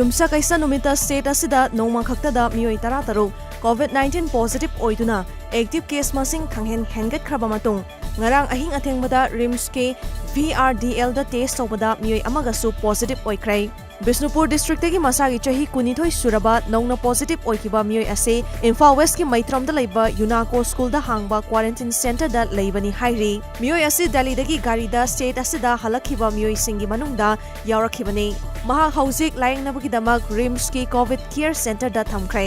ꯌꯨꯝꯁ case ꯅꯨꯃꯤꯠꯇ state ꯑꯁꯤꯗ ꯅꯣꯡꯃ ꯈꯛꯇꯗ ꯃꯤꯑꯣꯏ 13 COVID-19 ꯄꯣꯖꯤꯇꯤꯚ ꯑꯣꯏꯗꯨꯅ ꯑꯦꯛꯇꯤꯚ ꯀꯦꯁ ꯃꯁꯤꯡ ꯈꯪꯍꯦꯟ ꯍꯦꯟꯒꯠꯈ꯭ꯔꯕ ꯃꯇꯨꯡ ꯉꯔꯥꯡ ꯑꯍꯤꯡ ꯑꯊꯦꯡꯕꯗ ꯔꯤꯝꯁꯀꯤ VRDLꯗ ꯇꯦꯁ ꯇꯧꯕꯗ ꯃꯤꯑꯣꯏ ꯑꯃꯒꯁꯨ ꯄꯣꯖꯤꯇꯤꯚ ꯑꯣꯏꯈ꯭ꯔꯦ꯫ ꯕꯤꯁꯅꯨꯄꯨꯔ ꯗꯤꯁꯇ꯭ꯔꯤꯛꯇꯒꯤ ꯃꯁꯥꯒꯤ ꯆꯍꯤ 12 ꯁꯨꯔꯕ ꯅꯧꯅ ꯄꯣꯖꯤꯇꯤꯚ ꯑꯣꯏꯈꯤꯕ ꯃꯤꯑꯣꯏ ꯑꯁꯤ ꯏꯝꯐꯥꯜ ꯋꯦꯁꯀꯤ ꯃꯩꯇ꯭ꯔꯝꯗ ꯂꯩꯕ ꯌꯨꯅꯥꯀꯣ ꯁ꯭ꯀꯨꯜꯗ ꯍꯥꯡꯕ ꯀ꯭ꯋꯥꯔꯦꯟꯇꯤꯟ ꯁꯦꯟꯇꯔꯗ ꯂꯩꯕꯅꯤ ꯍꯥꯏꯔꯤ꯫ ꯃꯤꯑꯣꯏ ꯑꯁꯤ ꯗꯦꯜꯂꯤꯗꯒꯤ ꯒꯥꯔꯤꯗ ꯁ꯭ꯇꯦꯠ ꯑꯁꯤꯗ ꯍꯜꯂꯛꯈꯤꯕ ꯃꯤꯑꯣꯏꯁꯤꯡꯒꯤ ꯃꯅꯨꯡꯗ ꯌꯥꯎꯔꯛꯈꯤꯕꯅꯤ꯫ ꯃꯍꯥꯛ ꯍꯧꯖꯤꯛ ꯂꯥꯌꯦꯡꯅꯕꯒꯤꯗꯃꯛ ꯔꯤꯝꯁꯀꯤ ꯀꯣꯚꯤꯗ ꯀꯦꯌꯔ ꯁꯦꯟꯇꯔꯗ ꯊꯝꯈ꯭ꯔꯦ꯫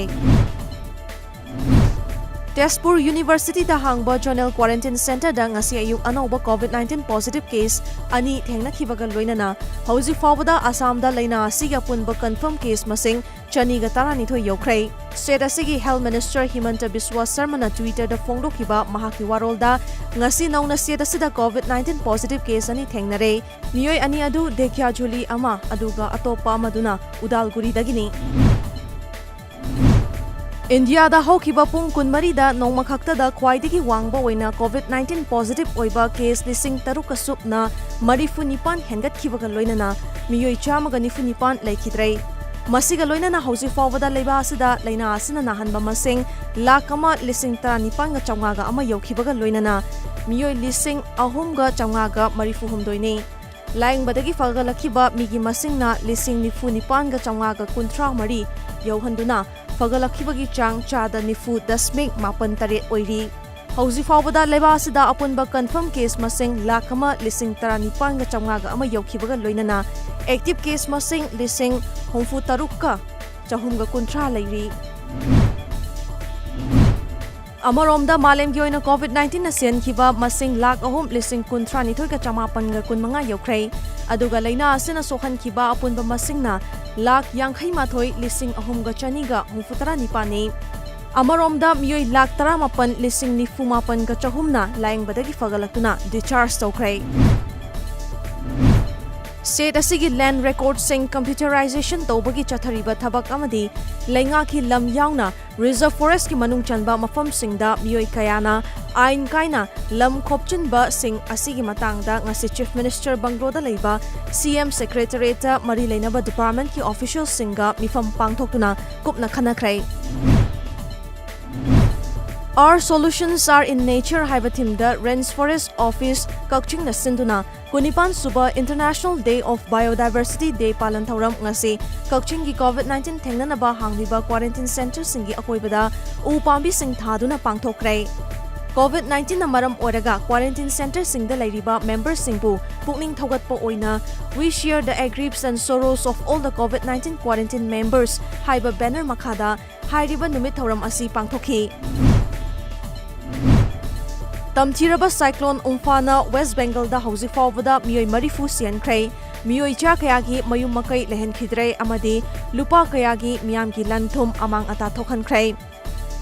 ꯇꯦꯖꯄꯨꯔ ꯌꯨꯅꯤꯚꯔꯁꯤꯇꯤꯗ ꯍꯥꯡꯕ ꯖꯣꯅꯦꯜ ꯀ꯭ꯋꯥꯔꯦꯟꯇꯤꯟ ꯁꯦꯟꯇꯔꯗ ꯉꯁꯤ ꯑꯌꯨꯛ ꯑꯅꯧꯕ COVID-19 ꯄꯣꯖꯤꯇꯤꯚ ꯀꯦꯁ 2 ꯊꯦꯡꯅꯈꯤꯕꯒ ꯂꯣꯏꯅꯅ ꯍꯧꯖꯤꯛ ꯐꯥꯎꯕꯗ ꯑꯁꯥꯝꯗ ꯂꯩꯅꯥ ꯑꯁꯤꯒꯤ ꯑꯄꯨꯟꯕ ꯀꯟꯐꯔꯝ ꯀꯦꯁ ꯃꯁꯤꯡ 212 ꯌꯧꯈ꯭ꯔꯦ꯫ ꯁ꯭ꯇꯦꯠ ꯑꯁꯤꯒꯤ ꯍꯦꯜꯊ ꯃꯤꯅꯤꯁꯇꯔ ꯍꯤꯃꯟꯇ ꯕꯤꯁ꯭ꯋꯥ ꯁꯔꯃꯅ ꯇ꯭ꯋꯤꯇꯔꯗ ꯐꯣꯡꯗꯣꯛꯈꯤꯕ ꯃꯍꯥꯛꯀꯤ ꯋꯥꯔꯣꯜꯗ ꯉꯁꯤ ꯅꯧꯅ ꯁ꯭ꯇꯦꯠ ꯑꯁꯤꯗ COVID-19 ꯄꯣꯖꯤꯇꯤꯚ ꯀꯦꯁ 2 ꯊꯦꯡꯅꯔꯦ꯫ ꯃꯤꯑꯣꯏ 2 ꯑꯗꯨ ꯙꯦꯀꯤꯌꯥꯖꯨꯂꯤ ꯑꯃ ꯑꯗꯨꯒ ꯑꯇꯣꯞꯄ ꯑꯃꯗꯨꯅ ꯎꯗꯥꯜꯒꯨꯔꯤꯗꯒꯤꯅꯤ꯫ ꯏꯟꯗꯤꯌꯥꯗ ꯍꯧꯈꯤꯕ ꯄꯨꯡ 24ꯗ ꯅꯣꯡꯃ ꯈꯛꯇꯗ ꯈ꯭ꯋꯥꯏꯗꯒꯤ ꯋꯥꯡꯕ ꯑꯣꯏꯅ COVID-19 ꯄꯣꯖꯤꯇꯤꯚ ꯑꯣꯏꯕ ꯀꯦꯁ 3,000 ꯁꯨꯞꯅ 49 ꯍꯦꯟꯒꯠꯈꯤꯕꯒ ꯂꯣꯏꯅꯅ ꯃꯤꯑꯣꯏ 194 ꯂꯩꯈꯤꯗ꯭ꯔꯦ꯫ ꯃꯁꯤꯒ ꯂꯣꯏꯅꯅ ꯍꯧꯖꯤꯛ ꯐꯥꯎꯕꯗ ꯂꯩꯕꯥꯛ ꯑꯁꯤꯗ ꯂꯩꯅꯥ ꯑꯁꯤꯅ ꯅꯥꯍꯟꯕ ꯃꯁꯤꯡ 1,19,900 ꯌꯧꯈꯤꯕꯒ ꯂꯣꯏꯅꯅ ꯃꯤꯑꯣꯏ 3,934ꯅꯤ꯫ ꯂꯥꯌꯦꯡꯕꯗꯒꯤ ꯐꯒꯠꯂꯛꯈꯤꯕ ꯃꯤꯒꯤ ꯃꯁꯤꯡꯅ 94,933 ꯌꯧꯍꯟꯗꯨꯅ ꯐꯒꯠꯂꯛꯈꯤꯕꯒꯤ ꯆꯥꯡ 90.87 ꯑꯣꯏꯔꯤ꯫ ꯍꯧꯖꯤꯛ ꯐꯥꯎꯕꯗ ꯂꯩꯕꯥꯛ ꯑꯁꯤꯗ ꯑꯄꯨꯟꯕ ꯀꯟꯐꯔꯝ ꯀꯦꯁ ꯃꯁꯤꯡ 1,19,900 ꯌꯧꯈꯤꯕꯒ ꯂꯣꯏꯅꯅ ꯑꯦꯛꯇꯤꯚ ꯀꯦꯁ ꯃꯁꯤꯡ 63,330 ꯂꯩꯔꯤ꯫ ꯑꯃꯔꯣꯝꯗ ꯃꯥꯂꯦꯝꯒꯤ ꯑꯣꯏꯅ COVID-19ꯅ ꯁꯤꯍꯟꯈꯤꯕ ꯃꯁꯤꯡ 3,139,915 ꯌꯧꯈ꯭ꯔꯦ꯫ ꯑꯗꯨꯒ ꯂꯩꯅꯥ ꯑꯁꯤꯅ ꯁꯣꯛꯍꯟꯈꯤꯕ ꯑꯄꯨꯟꯕ ꯃꯁꯤꯡꯅ 51,239,939ꯅꯤ꯫ ꯑꯃꯔꯣꯝꯗ ꯃꯤꯑꯣꯏ 18,94,600ꯅ ꯂꯥꯌꯦꯡꯕꯗꯒꯤ ꯐꯒꯠꯂꯛꯇꯨꯅ ꯗꯤꯁꯆꯥꯔꯖ ꯇꯧꯈ꯭ꯔꯦ꯫ ꯁ꯭ꯇꯦꯠ ꯑꯁꯤꯒꯤ ꯂꯦꯟꯗ ꯔꯦꯀꯣꯔꯗꯁꯤꯡ ꯀꯝꯄ꯭ꯌꯨꯇꯔꯥꯏꯖꯦꯁꯟ ꯇꯧꯕꯒꯤ ꯆꯠꯊꯔꯤꯕ ꯊꯕꯛ ꯑꯃꯗꯤ ꯂꯩꯉꯥꯛꯀꯤ ꯂꯝ ꯌꯥꯎꯅ ꯔꯤꯖꯔꯚ ꯐꯣꯔꯦꯁꯠꯀꯤ ꯃꯅꯨꯡ ꯆꯟꯕ ꯃꯐꯝꯁꯤꯡꯗ ꯃꯤꯑꯣꯏ ꯀꯌꯥꯅ ꯑꯥꯏꯟ ꯀꯥꯏꯅ ꯂꯝ ꯈꯣꯞꯆꯤꯟꯕꯁꯤꯡ ꯑꯁꯤꯒꯤ ꯃꯇꯥꯡꯗ ꯉꯁꯤ ꯆꯤꯐ ꯃꯤꯅꯤꯁꯇꯔ ꯕꯪꯒ꯭ꯂꯣꯗ ꯂꯩꯕ CM ꯁꯦꯀ꯭ꯔꯦꯇꯔꯤꯌꯦꯠꯇ ꯃꯔꯤ ꯂꯩꯅꯕ ꯗꯤꯄꯥꯔꯠꯃꯦꯟꯠꯀꯤ ꯑꯣꯐꯤꯁꯤꯌꯦꯜꯁꯤꯡꯒ ꯃꯤꯐꯝ ꯄꯥꯡꯊꯣꯛꯇꯨꯅ ꯀꯨꯞꯅ ꯈꯟꯅꯈ꯭ꯔꯦ꯫ Our solutions are in nature ꯍꯥꯏꯕ ꯊꯤꯝꯗ ꯔꯦꯟꯖ ꯐꯣꯔꯦꯁꯠ ꯑꯣꯐꯤꯁ ꯀꯛꯆꯤꯡꯅ ꯁꯤꯟꯗꯨꯅ 29ꯁꯨꯕ ꯏꯟꯇꯔꯅꯦꯁꯅꯦꯜ ꯗꯦ ꯑꯣꯐ ꯕꯥꯏꯑꯣꯗꯥꯏꯚꯔꯁꯤꯇꯤ ꯗꯦ ꯄꯥꯂꯟ ꯊꯧꯔꯝ ꯉꯁꯤ ꯀꯛꯆꯤꯡꯒꯤ COVID-19 ꯊꯦꯡꯅꯅꯕ ꯍꯥꯡꯂꯤꯕ ꯀ꯭ꯋꯥꯔꯦꯟꯇꯤꯟ ꯁꯦꯟꯇꯔꯁꯤꯡꯒꯤ ꯑꯀꯣꯏꯕꯗ ꯎ ꯄꯥꯝꯕꯤꯁꯤꯡ ꯊꯥꯗꯨꯅ ꯄꯥꯡꯊꯣꯛꯈ꯭ꯔꯦ꯫ COVID-19ꯅ ꯃꯔꯝ ꯑꯣꯏꯔꯒ ꯀ꯭ꯋꯥꯔꯦꯟꯇꯤꯟ ꯁꯦꯟꯇꯔꯁꯤꯡꯗ ꯂꯩꯔꯤꯕ ꯃꯦꯝꯕꯔꯁꯤꯡꯕꯨ ꯄꯨꯛꯅꯤꯡ ꯊꯧꯒꯠꯄ ꯑꯣꯏꯅ We share the griefs and sorrows of all the COVID-19 quarantine members ꯍꯥꯏꯕ ꯕꯦꯅꯔ ꯃꯈꯥꯗ ꯍꯥꯏꯔꯤꯕ ꯅꯨꯃꯤꯠ ꯊꯧꯔꯝ ꯑꯁꯤ ꯄꯥꯡꯊꯣꯛꯈꯤ꯫ ꯇꯝꯊꯤꯔꯕ ꯁꯥꯏꯀ꯭ꯂꯣꯟ ꯎꯝꯐꯥꯅ ꯋꯦꯁꯠ ꯕꯦꯡꯒꯜꯗ ꯍꯧꯖꯤꯛ ꯐꯥꯎꯕꯗ ꯃꯤꯑꯣꯏ 40 ꯁꯤꯍꯟꯈ꯭ꯔꯦ꯫ ꯃꯤꯑꯣꯏ ꯀꯌꯥꯒꯤ ꯃꯌꯨꯝ ꯃꯀꯩ ꯂꯩꯍꯟꯈꯤꯗ꯭ꯔꯦ ꯑꯃꯗꯤ ꯂꯨꯄꯥ ꯀꯌꯥꯒꯤ ꯃꯤꯌꯥꯝꯒꯤ ꯂꯟ-ꯊꯨꯝ ꯑꯃꯥꯡ ꯑꯇꯥ ꯊꯣꯛꯍꯟꯈ꯭ꯔꯦ꯫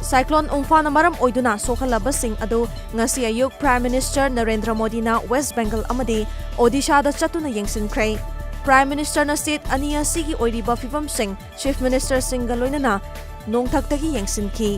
ꯁꯥꯏꯀ꯭ꯂꯣꯟ ꯎꯝꯐꯥꯅ ꯃꯔꯝ ꯑꯣꯏꯗꯨꯅ ꯁꯣꯛꯍꯜꯂꯕꯁꯤꯡ ꯑꯗꯨ ꯉꯁꯤ ꯑꯌꯨꯛ ꯄ꯭ꯔꯥꯏꯝ ꯃꯤꯅꯤꯁꯇꯔ ꯅꯔꯦꯟꯗ꯭ꯔ ꯃꯣꯗꯤꯅ ꯋꯦꯁꯠ ꯕꯦꯡꯒꯜ ꯑꯃꯗꯤ ꯑꯣꯗꯤꯁꯥꯗ ꯆꯠꯇꯨꯅ ꯌꯦꯡꯁꯤꯟꯈ꯭ꯔꯦ꯫ ꯄ꯭ꯔꯥꯏꯝ ꯃꯤꯅꯤꯁꯇꯔꯅ ꯁ꯭ꯇꯦꯠ 2 ꯑꯁꯤꯒꯤ ꯑꯣꯏꯔꯤꯕ ꯐꯤꯚꯝꯁꯤꯡ ꯆꯤꯐ ꯃꯤꯅꯤꯁꯇꯔꯁꯤꯡꯒ ꯂꯣꯏꯅꯅ ꯅꯣꯡꯊꯛꯇꯒꯤ ꯌꯦꯡꯁꯤꯟꯈꯤ꯫